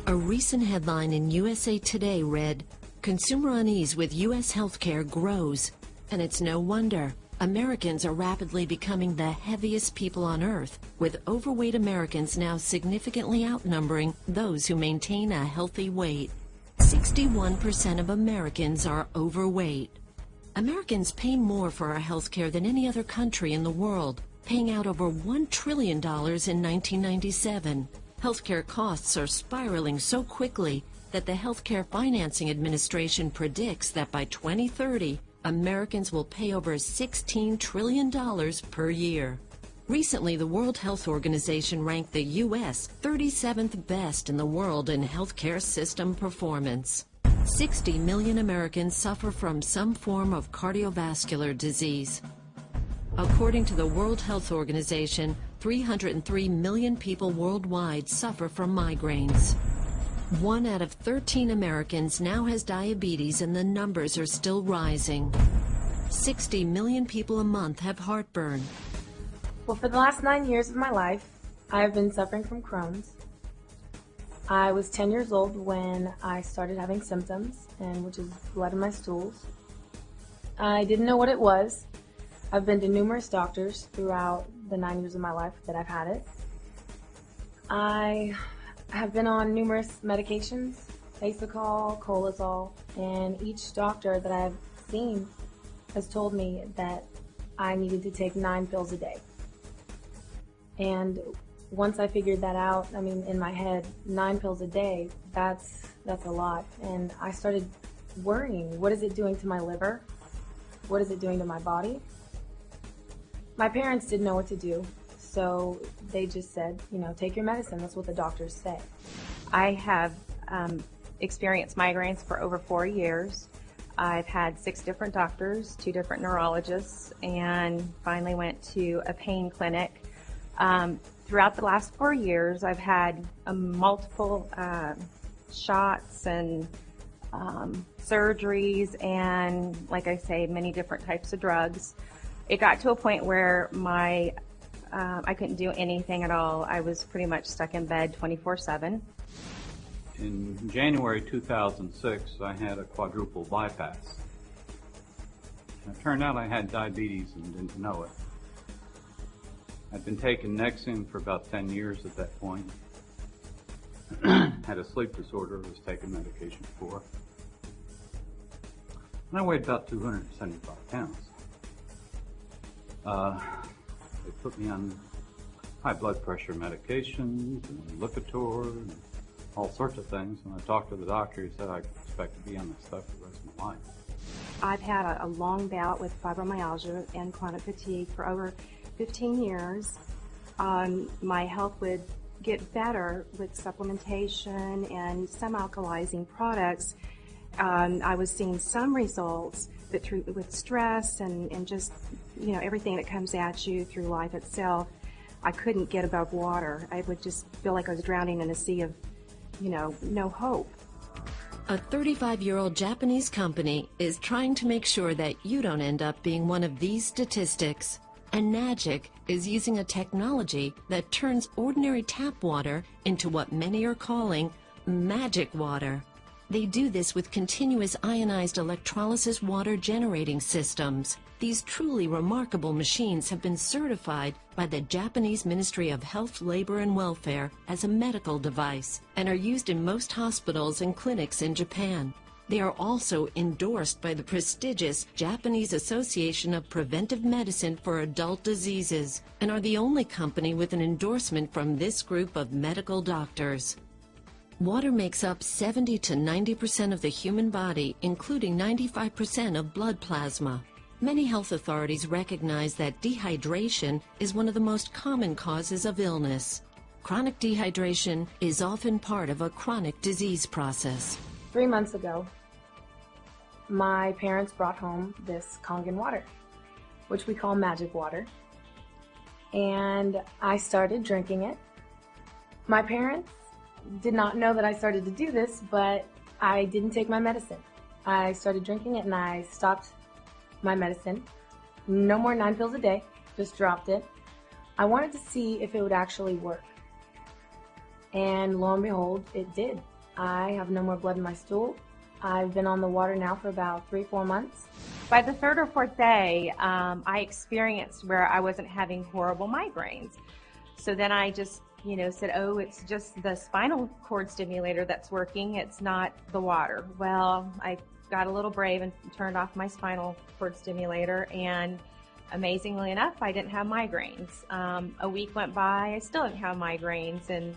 A recent headline in USA Today read, "Consumer unease with U.S. healthcare grows." And it's no wonder. Americans are rapidly becoming the heaviest people on earth, with overweight Americans now significantly outnumbering those who maintain a healthy weight. 61% of Americans are overweight. Americans pay more for our health care than any other country in the world, paying out over $1 trillion in 1997. Healthcare costs are spiraling so quickly that the Healthcare Financing Administration predicts that by 2030, Americans will pay over $16 trillion per year. Recently, the World Health Organization ranked the U.S. 37th best in the world in healthcare system performance. 60 million Americans suffer from some form of cardiovascular disease. According to the World Health Organization, 303 million people worldwide suffer from migraines. 1 out of 13 Americans now has diabetes, and the numbers are still rising. 60 million people a month have heartburn. Well, for the last 9 years of my life, I have been suffering from Crohn's. I was 10 years old when I started having symptoms, which is blood in my stools. I didn't know what it was. I've been to numerous doctors throughout the 9 years of my life that I've had it. I have been on numerous medications, Basicol, Colazol, and each doctor that I've seen has told me that I needed to take 9 pills a day. And once I figured that out, I mean, in my head, 9 pills a day, that's a lot. And I started worrying, what is it doing to my liver? What is it doing to my body? My parents didn't know what to do, so they just said, take your medicine. That's what the doctors say. I have experienced migraines for over 4 years. I've had 6 different doctors, 2 different neurologists, and finally went to a pain clinic. Throughout the last 4 years, I've had multiple shots and surgeries and, like I say, many different types of drugs. It got to a point where I couldn't do anything at all. I was pretty much stuck in bed 24/7. In January 2006, I had a quadruple bypass. It turned out I had diabetes and didn't know it. I'd been taking Nexium for about 10 years at that point. Had a sleep disorder I was taking medication for. And I weighed about 275 pounds. They put me on high blood pressure medications and Lipitor and all sorts of things. When I talked to the doctor, he said I could expect to be on this stuff for the rest of my life. I've had a long bout with fibromyalgia and chronic fatigue for over 15 years. My health would get better with supplementation and some alkalizing products. I was seeing some results, but with stress and just everything that comes at you through life itself, I couldn't get above water. I would just feel like I was drowning in a sea of no hope. A 35-year-old Japanese company is trying to make sure that you don't end up being one of these statistics. And Magic is using a technology that turns ordinary tap water into what many are calling magic water. They do this with continuous ionized electrolysis water generating systems. These truly remarkable machines have been certified by the Japanese Ministry of Health, Labor and Welfare as a medical device and are used in most hospitals and clinics in Japan. They are also endorsed by the prestigious Japanese Association of Preventive Medicine for Adult Diseases and are the only company with an endorsement from this group of medical doctors. Water makes up 70 to 90% of the human body, including 95% of blood plasma. Many health authorities recognize that dehydration is one of the most common causes of illness. Chronic dehydration is often part of a chronic disease process. 3 months ago, my parents brought home this Kangen water, which we call magic water, and I started drinking it. My parents did not know that I started to do this, but I didn't take my medicine. I started drinking it and I stopped my medicine. No more 9 pills a day, just dropped it. I wanted to see if it would actually work. And lo and behold, it did. I have no more blood in my stool. I've been on the water now for about 3-4 months. By the third or fourth day, I experienced where I wasn't having horrible migraines. So then I just, said, oh, it's just the spinal cord stimulator that's working. It's not the water. Well, I got a little brave and turned off my spinal cord stimulator, and amazingly enough, I didn't have migraines. A week went by, I still didn't have migraines, and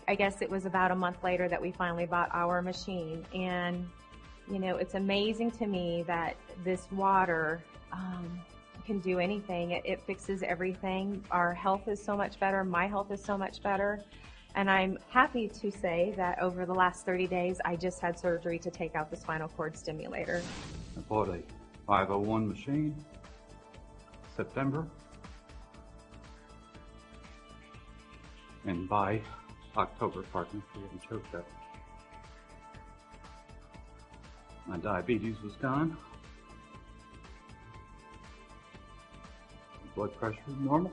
I guess it was about a month later that we finally bought our machine. And it's amazing to me that this water can do anything. It fixes everything. Our health is so much better. My health is so much better. And I'm happy to say that over the last 30 days, I just had surgery to take out the spinal cord stimulator. I bought a 501 machine, September, and by October, pardon me for getting choked up, my diabetes was gone. Blood pressure normal.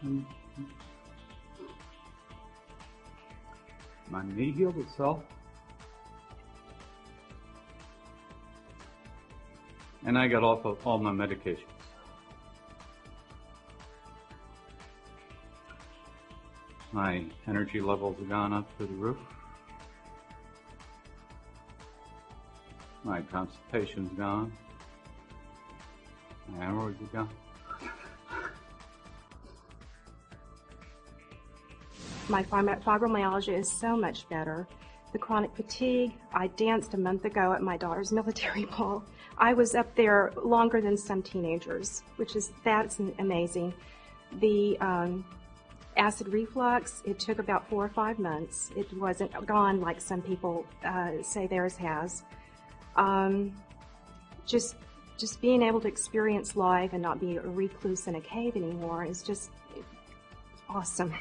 And my knee healed itself. And I got off of all my medications. My energy levels have gone up to the roof. My constipation's gone. My hemorrhoids are gone. My fibromyalgia is so much better. The chronic fatigue, I danced a month ago at my daughter's military ball. I was up there longer than some teenagers, that's amazing. The acid reflux, it took about 4 or 5 months. It wasn't gone like some people say theirs has. Just being able to experience life and not be a recluse in a cave anymore is just awesome.